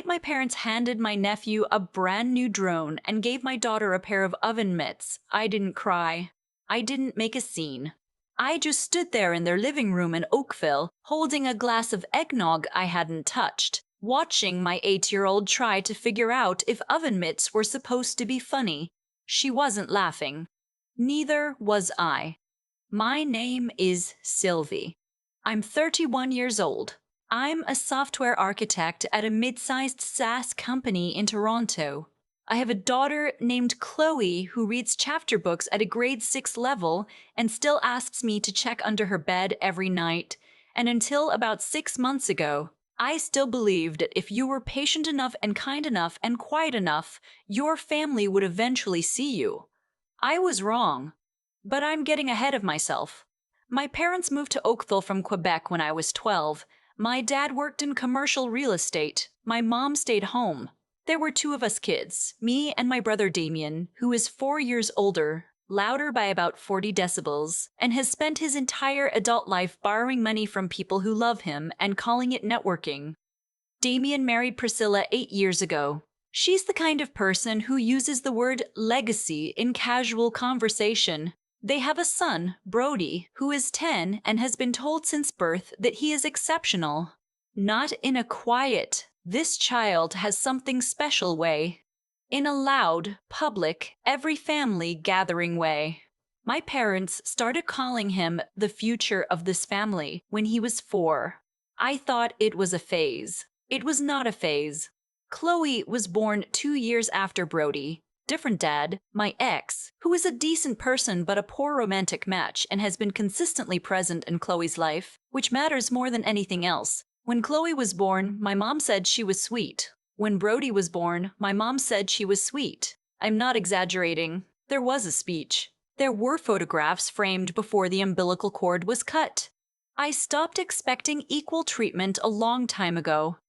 My parents handed my nephew a brand new drone and gave my daughter a pair of oven mitts. I didn't cry. I didn't make a scene. I just stood there in their living room in Oakville, holding a glass of eggnog I hadn't touched, watching my 8-year-old try to figure out if oven mitts were supposed to be funny. She wasn't laughing. Neither was I. My name is Sylvie. I'm 31 years old. I'm a software architect at a mid-sized SaaS company in Toronto. I have a daughter named Chloe who reads chapter books at a grade 6 level and still asks me to check under her bed every night. And until about 6 months ago, I still believed that if you were patient enough and kind enough and quiet enough, your family would eventually see you. I was wrong, but I'm getting ahead of myself. My parents moved to Oakville from Quebec when I was 12. My dad worked in commercial real estate. My mom stayed home. There were two of us kids, me and my brother Damien, who is 4 years older, louder by about 40 decibels, and has spent his entire adult life borrowing money from people who love him and calling it networking. Damien married Priscilla 8 years ago. She's the kind of person who uses the word legacy in casual conversation. They have a son, Brody, who is 10 and has been told since birth that he is exceptional. Not in a quiet, this child has something special way. In a loud, public, every family gathering way. My parents started calling him the future of this family when he was 4. I thought it was a phase. It was not a phase. Chloe was born 2 years after Brody. Different dad, my ex, who is a decent person but a poor romantic match and has been consistently present in Chloe's life, which matters more than anything else. When Chloe was born, my mom said she was sweet. When Brody was born, my mom said she was sweet. I'm not exaggerating. There was a speech. There were photographs framed before the umbilical cord was cut. I stopped expecting equal treatment a long time ago.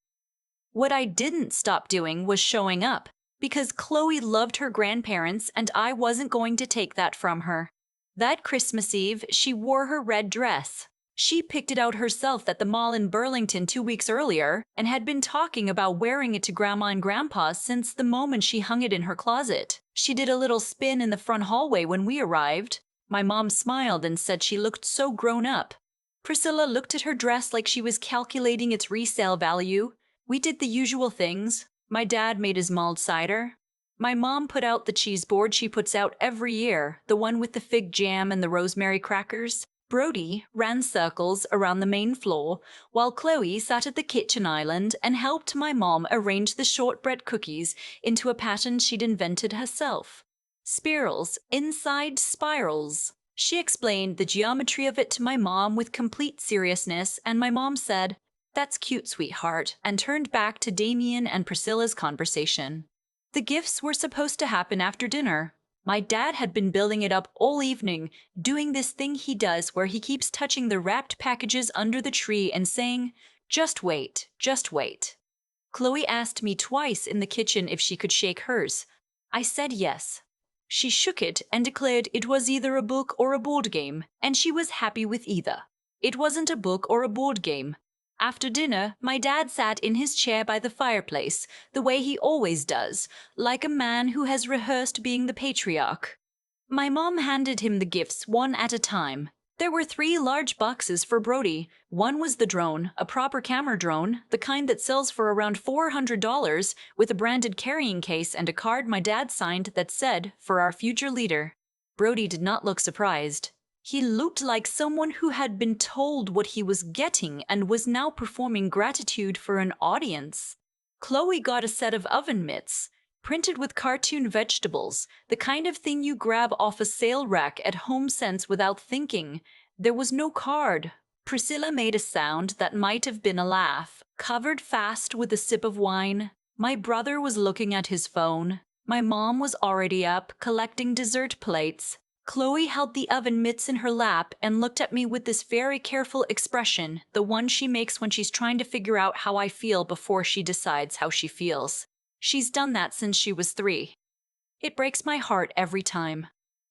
What I didn't stop doing was showing up, because Chloe loved her grandparents and I wasn't going to take that from her. That Christmas Eve, she wore her red dress. She picked it out herself at the mall in Burlington 2 weeks earlier and had been talking about wearing it to Grandma and Grandpa since the moment she hung it in her closet. She did a little spin in the front hallway when we arrived. My mom smiled and said she looked so grown up. Priscilla looked at her dress like she was calculating its resale value. We did the usual things. My dad made his mulled cider. My mom put out the cheese board she puts out every year, the one with the fig jam and the rosemary crackers. Brody ran circles around the main floor, while Chloe sat at the kitchen island and helped my mom arrange the shortbread cookies into a pattern she'd invented herself. Spirals inside spirals. She explained the geometry of it to my mom with complete seriousness, and my mom said, "That's cute, sweetheart," and turned back to Damien and Priscilla's conversation. The gifts were supposed to happen after dinner. My dad had been building it up all evening, doing this thing he does where he keeps touching the wrapped packages under the tree and saying, "Just wait, just wait." Chloe asked me twice in the kitchen if she could shake hers. I said yes. She shook it and declared it was either a book or a board game, and she was happy with either. It wasn't a book or a board game. After dinner, my dad sat in his chair by the fireplace, the way he always does, like a man who has rehearsed being the patriarch. My mom handed him the gifts one at a time. There were 3 large boxes for Brody. One was the drone, a proper camera drone, the kind that sells for around $400, with a branded carrying case and a card my dad signed that said, "For our future leader." Brody did not look surprised. He looked like someone who had been told what he was getting and was now performing gratitude for an audience. Chloe got a set of oven mitts, printed with cartoon vegetables, the kind of thing you grab off a sale rack at HomeSense without thinking. There was no card. Priscilla made a sound that might have been a laugh, covered fast with a sip of wine. My brother was looking at his phone. My mom was already up, collecting dessert plates. Chloe held the oven mitts in her lap and looked at me with this very careful expression, the one she makes when she's trying to figure out how I feel before she decides how she feels. She's done that since she was 3. It breaks my heart every time.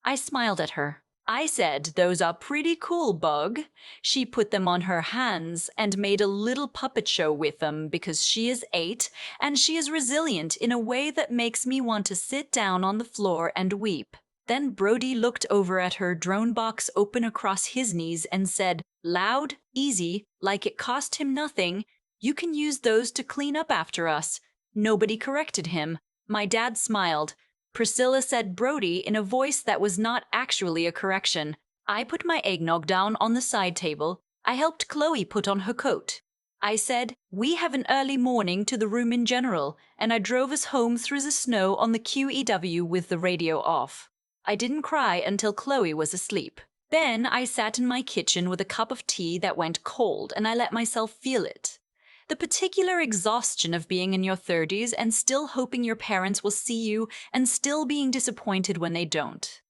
I smiled at her. I said, "Those are pretty cool, Bug." She put them on her hands and made a little puppet show with them because she is 8 and she is resilient in a way that makes me want to sit down on the floor and weep. Then Brody looked over at her drone box open across his knees and said, loud, easy, like it cost him nothing, "You can use those to clean up after us." Nobody corrected him. My dad smiled. Priscilla said Brody in a voice that was not actually a correction. I put my eggnog down on the side table. I helped Chloe put on her coat. I said, "We have an early morning to the room in general," and I drove us home through the snow on the QEW with the radio off. I didn't cry until Chloe was asleep. Then I sat in my kitchen with a cup of tea that went cold, and I let myself feel it. The particular exhaustion of being in your 30s and still hoping your parents will see you and still being disappointed when they don't.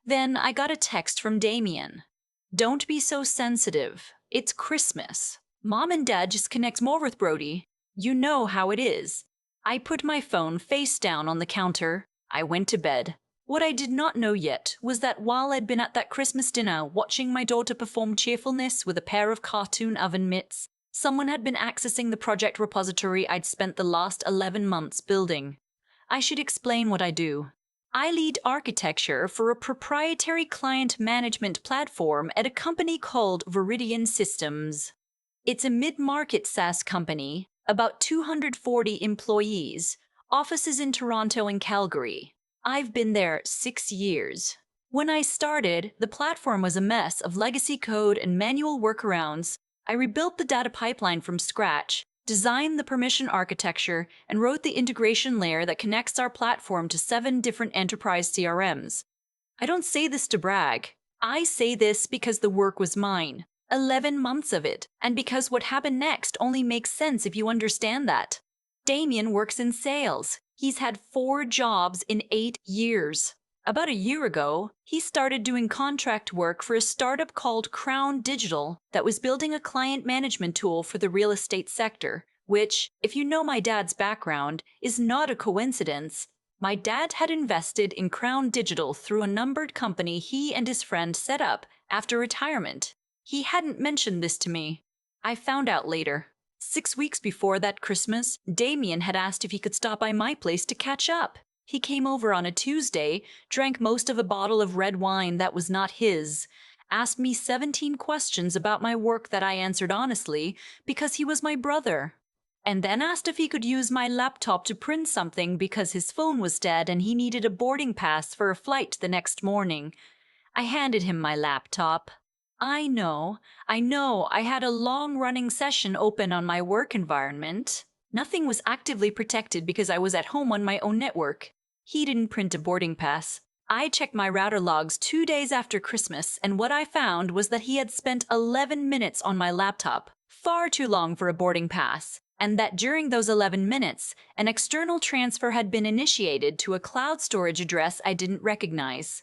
Then I got a text from Damien. "Don't be so sensitive. It's Christmas. Mom and Dad just connect more with Brody. You know how it is." I put my phone face down on the counter. I went to bed. What I did not know yet was that while I'd been at that Christmas dinner watching my daughter perform cheerfulness with a pair of cartoon oven mitts, someone had been accessing the project repository I'd spent the last 11 months building. I should explain what I do. I lead architecture for a proprietary client management platform at a company called Viridian Systems. It's a mid-market SaaS company, about 240 employees, offices in Toronto and Calgary. I've been there 6 years. When I started, the platform was a mess of legacy code and manual workarounds. I rebuilt the data pipeline from scratch, designed the permission architecture, and wrote the integration layer that connects our platform to 7 different enterprise CRMs. I don't say this to brag. I say this because the work was mine, 11 months of it, and because what happened next only makes sense if you understand that. Damien works in sales. He's had 4 jobs in 8 years. About a year ago, he started doing contract work for a startup called Crown Digital that was building a client management tool for the real estate sector, which, if you know my dad's background, is not a coincidence. My dad had invested in Crown Digital through a numbered company he and his friend set up after retirement. He hadn't mentioned this to me. I found out later. 6 weeks before that Christmas, Damien had asked if he could stop by my place to catch up. He came over on a Tuesday, drank most of a bottle of red wine that was not his, asked me 17 questions about my work that I answered honestly because he was my brother, and then asked if he could use my laptop to print something because his phone was dead and he needed a boarding pass for a flight the next morning. I handed him my laptop. I know, I had a long-running session open on my work environment. Nothing was actively protected because I was at home on my own network. He didn't print a boarding pass. I checked my router logs 2 days after Christmas, and what I found was that he had spent 11 minutes on my laptop, far too long for a boarding pass, and that during those 11 minutes, an external transfer had been initiated to a cloud storage address I didn't recognize.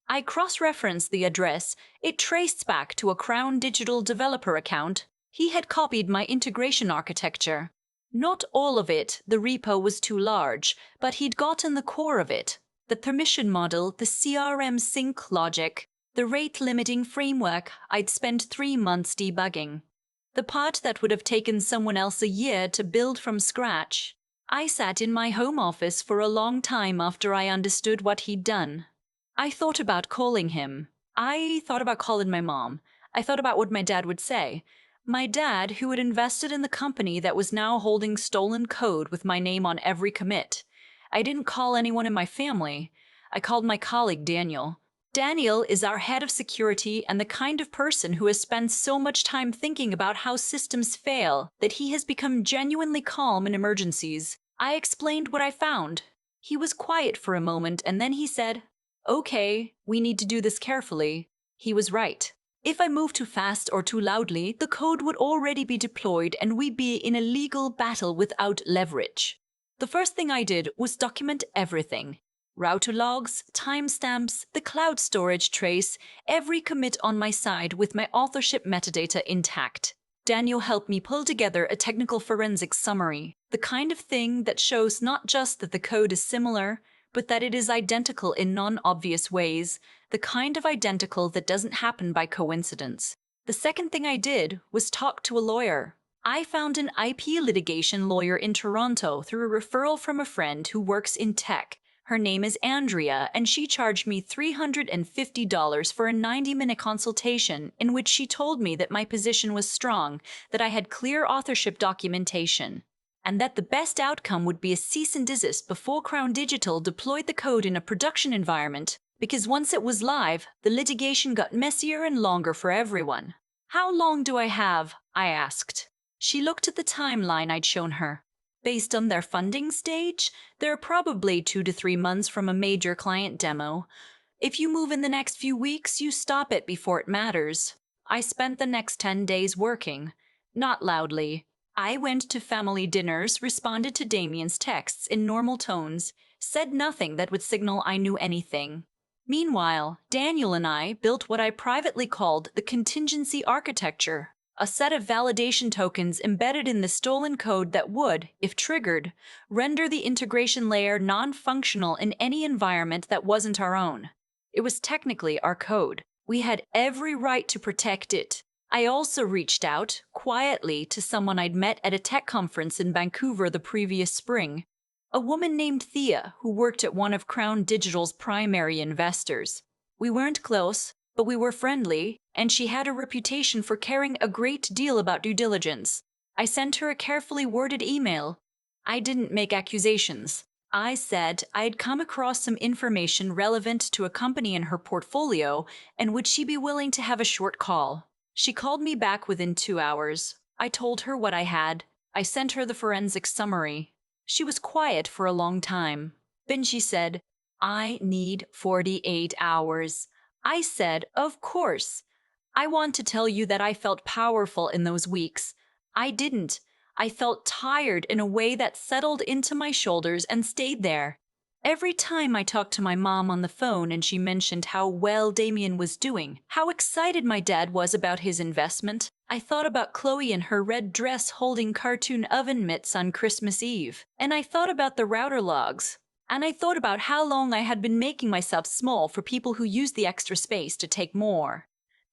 I cross-referenced the address. It traced back to a Crown Digital developer account. He had copied my integration architecture. Not all of it, the repo was too large, but he'd gotten the core of it. The permission model, the CRM sync logic, the rate-limiting framework I'd spent 3 months debugging. The part that would have taken someone else a year to build from scratch. I sat in my home office for a long time after I understood what he'd done. I thought about calling him. I thought about calling my mom. I thought about what my dad would say. My dad, who had invested in the company that was now holding stolen code with my name on every commit. I didn't call anyone in my family. I called my colleague Daniel. Daniel is our head of security and the kind of person who has spent so much time thinking about how systems fail that he has become genuinely calm in emergencies. I explained what I found. He was quiet for a moment and then he said, "Okay, we need to do this carefully." He was right. If I moved too fast or too loudly, the code would already be deployed and we'd be in a legal battle without leverage. The first thing I did was document everything. Router logs, timestamps, the cloud storage trace, every commit on my side with my authorship metadata intact. Daniel helped me pull together a technical forensics summary, the kind of thing that shows not just that the code is similar, but that it is identical in non-obvious ways, the kind of identical that doesn't happen by coincidence. The second thing I did was talk to a lawyer. I found an IP litigation lawyer in Toronto through a referral from a friend who works in tech. Her name is Andrea, and she charged me $350 for a 90-minute consultation in which she told me that my position was strong, that I had clear authorship documentation, and that the best outcome would be a cease and desist before Crown Digital deployed the code in a production environment, because once it was live, the litigation got messier and longer for everyone. "How long do I have?" I asked. She looked at the timeline I'd shown her. "Based on their funding stage, they're probably 2 to 3 months from a major client demo. If you move in the next few weeks, you stop it before it matters." I spent the next 10 days working. Not loudly. I went to family dinners, responded to Damien's texts in normal tones, said nothing that would signal I knew anything. Meanwhile, Daniel and I built what I privately called the contingency architecture, a set of validation tokens embedded in the stolen code that would, if triggered, render the integration layer non-functional in any environment that wasn't our own. It was technically our code. We had every right to protect it. I also reached out, quietly, to someone I'd met at a tech conference in Vancouver the previous spring, a woman named Thea who worked at one of Crown Digital's primary investors. We weren't close, but we were friendly, and she had a reputation for caring a great deal about due diligence. I sent her a carefully worded email. I didn't make accusations. I said I'd come across some information relevant to a company in her portfolio, and would she be willing to have a short call? She called me back within 2 hours. I told her what I had. I sent her the forensic summary. She was quiet for a long time. Then she said, "I need 48 hours. I said, "Of course. I want to tell you that I felt powerful in those weeks. I didn't. I felt tired in a way that settled into my shoulders and stayed there. Every time I talked to my mom on the phone and she mentioned how well Damien was doing, how excited my dad was about his investment, I thought about Chloe in her red dress holding cartoon oven mitts on Christmas Eve. And I thought about the router logs. And I thought about how long I had been making myself small for people who used the extra space to take more."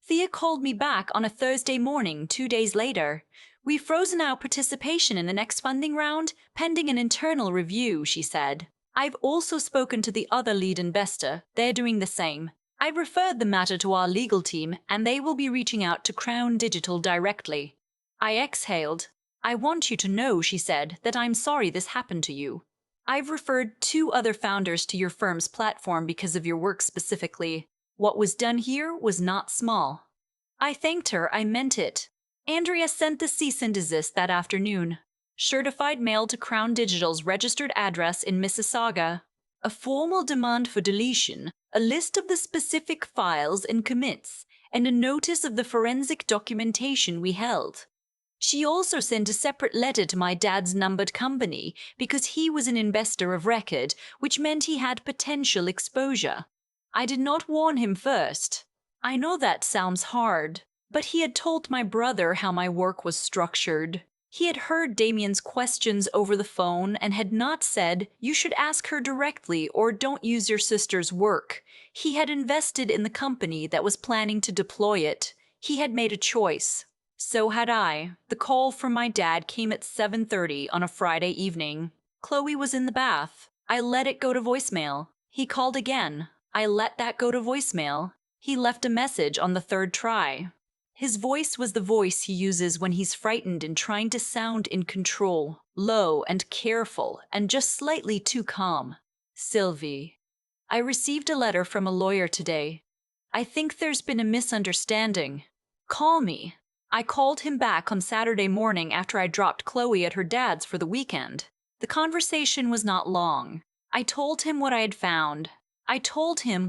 Thea called me back on a Thursday morning 2 days later. "We've frozen our participation in the next funding round, pending an internal review," she said. "I've also spoken to the other lead investor. They're doing the same. I referred the matter to our legal team, and they will be reaching out to Crown Digital directly." I exhaled. "I want you to know," she said, "that I'm sorry this happened to you. I've referred 2 other founders to your firm's platform because of your work specifically. What was done here was not small." I thanked her. I meant it. Andrea sent the cease and desist that afternoon. Certified mail to Crown Digital's registered address in Mississauga, a formal demand for deletion, a list of the specific files and commits, and a notice of the forensic documentation we held. She also sent a separate letter to my dad's numbered company because he was an investor of record, which meant he had potential exposure. I did not warn him first. I know that sounds hard, but he had told my brother how my work was structured. He had heard Damien's questions over the phone and had not said, "You should ask her directly or don't use your sister's work." He had invested in the company that was planning to deploy it. He had made a choice. So had I. The call from my dad came at 7:30 on a Friday evening. Chloe was in the bath. I let it go to voicemail. He called again. I let that go to voicemail. He left a message on the 3rd try. His voice was the voice he uses when he's frightened and trying to sound in control, low and careful, and just slightly too calm. "Sylvie, I received a letter from a lawyer today. I think there's been a misunderstanding. Call me." I called him back on Saturday morning after I dropped Chloe at her dad's for the weekend. The conversation was not long. I told him what I had found. I told him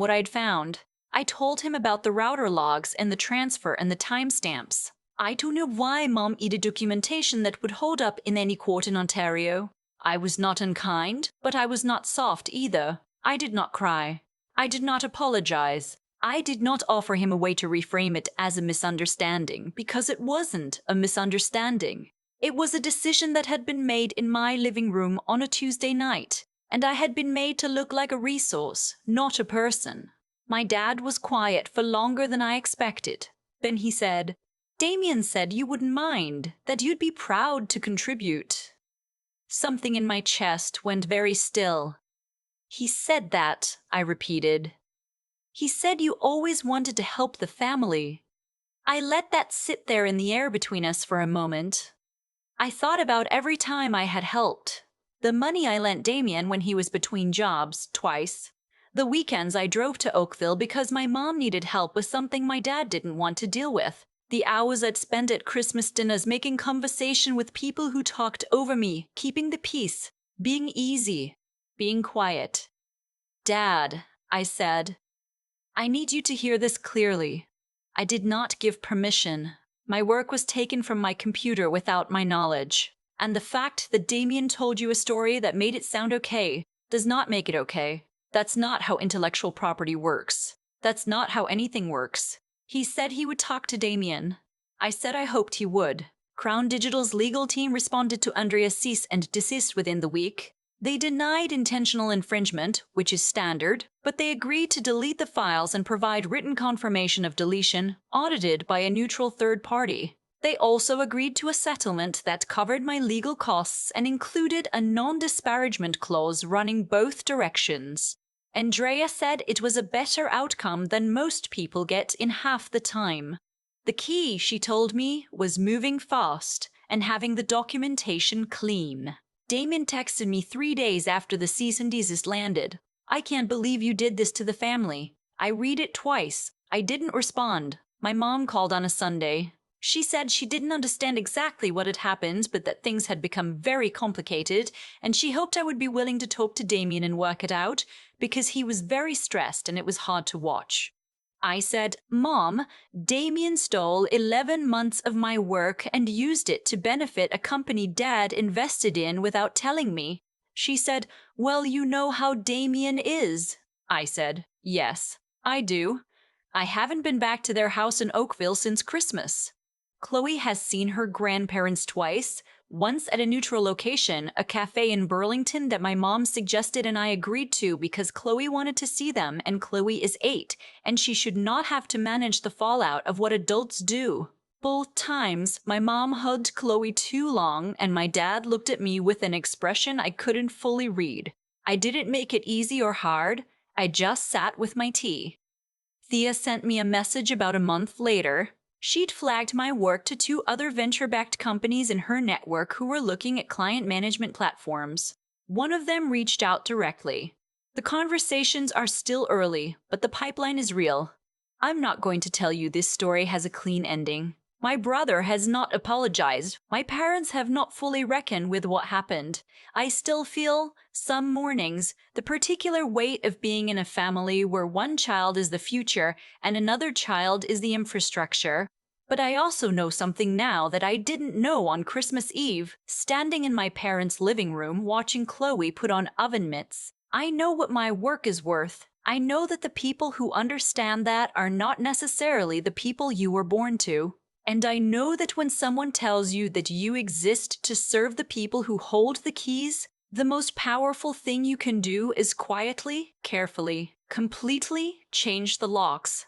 about the router logs and the transfer and the timestamps. I don't know why Mom needed documentation that would hold up in any court in Ontario. I was not unkind, but I was not soft either. I did not cry. I did not apologize. I did not offer him a way to reframe it as a misunderstanding, because it wasn't a misunderstanding. It was a decision that had been made in my living room on a Tuesday night, and I had been made to look like a resource, not a person. My dad was quiet for longer than I expected. Then he said, "Damien said you wouldn't mind, that you'd be proud to contribute." Something in my chest went very still. "He said that," I repeated. "He said you always wanted to help the family." I let that sit there in the air between us for a moment. I thought about every time I had helped. The money I lent Damien when he was between jobs, twice. The weekends I drove to Oakville because my mom needed help with something my dad didn't want to deal with. The hours I'd spent at Christmas dinners making conversation with people who talked over me, keeping the peace, being easy, being quiet. "Dad," I said, "I need you to hear this clearly. I did not give permission. My work was taken from my computer without my knowledge. And the fact that Damien told you a story that made it sound okay does not make it okay. That's not how intellectual property works. That's not how anything works." He said he would talk to Damien. I said I hoped he would. Crown Digital's legal team responded to Andrea's cease and desist within the week. They denied intentional infringement, which is standard, but they agreed to delete the files and provide written confirmation of deletion, audited by a neutral third party. They also agreed to a settlement that covered my legal costs and included a non-disparagement clause running both directions. Andrea said it was a better outcome than most people get in half the time. The key, she told me, was moving fast and having the documentation clean. Damien texted me 3 days after the cease and desist landed. "I can't believe you did this to the family. I read it twice. I didn't respond. My mom called on a Sunday. She said she didn't understand exactly what had happened, but that things had become very complicated, and she hoped I would be willing to talk to Damien and work it out, because he was very stressed and it was hard to watch." I said, "Mom, Damien stole 11 months of my work and used it to benefit a company Dad invested in without telling me." She said, "Well, you know how Damien is." I said, "Yes, I do. I haven't been back to their house in Oakville since Christmas." Chloe has seen her grandparents twice, once at a neutral location, a cafe in Burlington that my mom suggested and I agreed to because Chloe wanted to see them and Chloe is 8, and she should not have to manage the fallout of what adults do. Both times, my mom hugged Chloe too long and my dad looked at me with an expression I couldn't fully read. I didn't make it easy or hard, I just sat with my tea. Thea sent me a message about a month later. She'd flagged my work to 2 other venture-backed companies in her network who were looking at client management platforms. One of them reached out directly. The conversations are still early, but the pipeline is real. I'm not going to tell you this story has a clean ending. My brother has not apologized. My parents have not fully reckoned with what happened. I still feel, some mornings, the particular weight of being in a family where one child is the future and another child is the infrastructure. But I also know something now that I didn't know on Christmas Eve, standing in my parents' living room watching Chloe put on oven mitts. I know what my work is worth. I know that the people who understand that are not necessarily the people you were born to. And I know that when someone tells you that you exist to serve the people who hold the keys, the most powerful thing you can do is quietly, carefully, completely change the locks.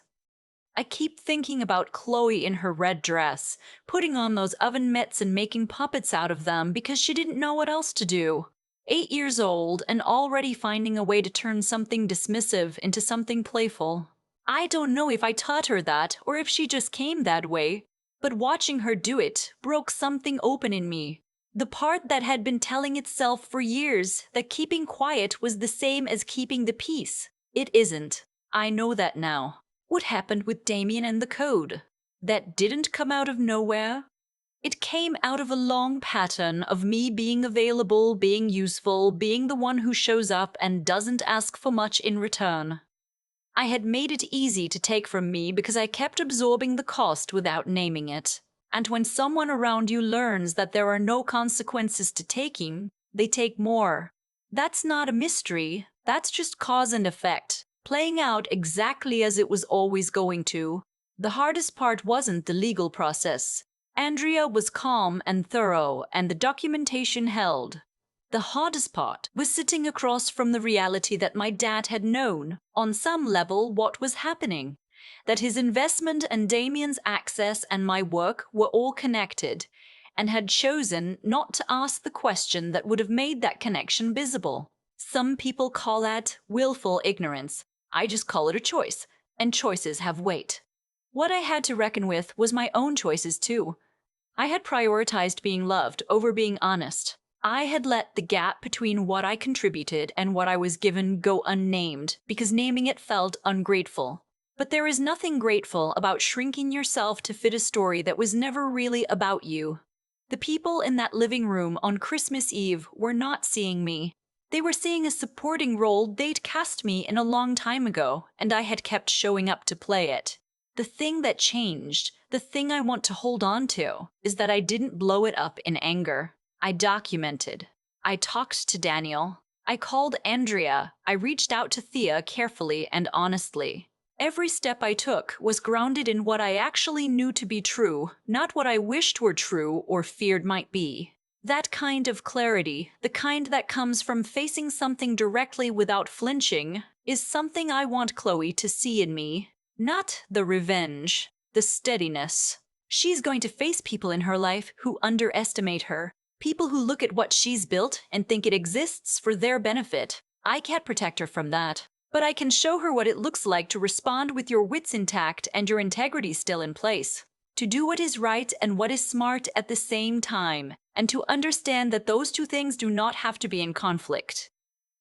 I keep thinking about Chloe in her red dress, putting on those oven mitts and making puppets out of them because she didn't know what else to do. 8 years old and already finding a way to turn something dismissive into something playful. I don't know if I taught her that or if she just came that way, but watching her do it broke something open in me. The part that had been telling itself for years that keeping quiet was the same as keeping the peace. It isn't. I know that now. What happened with Damien and the code? That didn't come out of nowhere. It came out of a long pattern of me being available, being useful, being the one who shows up and doesn't ask for much in return. I had made it easy to take from me because I kept absorbing the cost without naming it. And when someone around you learns that there are no consequences to taking, they take more. That's not a mystery, that's just cause and effect, playing out exactly as it was always going to. The hardest part wasn't the legal process. Andrea was calm and thorough, and the documentation held. The hardest part was sitting across from the reality that my dad had known, on some level, what was happening. That his investment and Damien's access and my work were all connected, and had chosen not to ask the question that would have made that connection visible. Some people call that willful ignorance. I just call it a choice, and choices have weight. What I had to reckon with was my own choices too. I had prioritized being loved over being honest. I had let the gap between what I contributed and what I was given go unnamed because naming it felt ungrateful. But there is nothing grateful about shrinking yourself to fit a story that was never really about you. The people in that living room on Christmas Eve were not seeing me. They were seeing a supporting role they'd cast me in a long time ago, and I had kept showing up to play it. The thing that changed, the thing I want to hold on to, is that I didn't blow it up in anger. I documented. I talked to Daniel. I called Andrea. I reached out to Thea carefully and honestly. Every step I took was grounded in what I actually knew to be true, not what I wished were true or feared might be. That kind of clarity, the kind that comes from facing something directly without flinching, is something I want Chloe to see in me. Not the revenge, the steadiness. She's going to face people in her life who underestimate her, people who look at what she's built and think it exists for their benefit. I can't protect her from that. But I can show her what it looks like to respond with your wits intact and your integrity still in place. To do what is right and what is smart at the same time, and to understand that those two things do not have to be in conflict.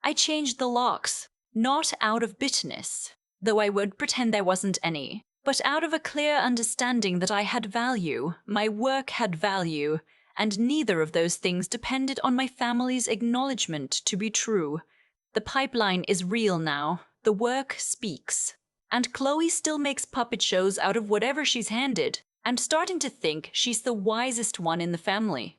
I changed the locks, not out of bitterness, though I would pretend there wasn't any, but out of a clear understanding that I had value, my work had value, and neither of those things depended on my family's acknowledgement to be true. The pipeline is real now. The work speaks. And Chloe still makes puppet shows out of whatever she's handed. I'm starting to think she's the wisest one in the family.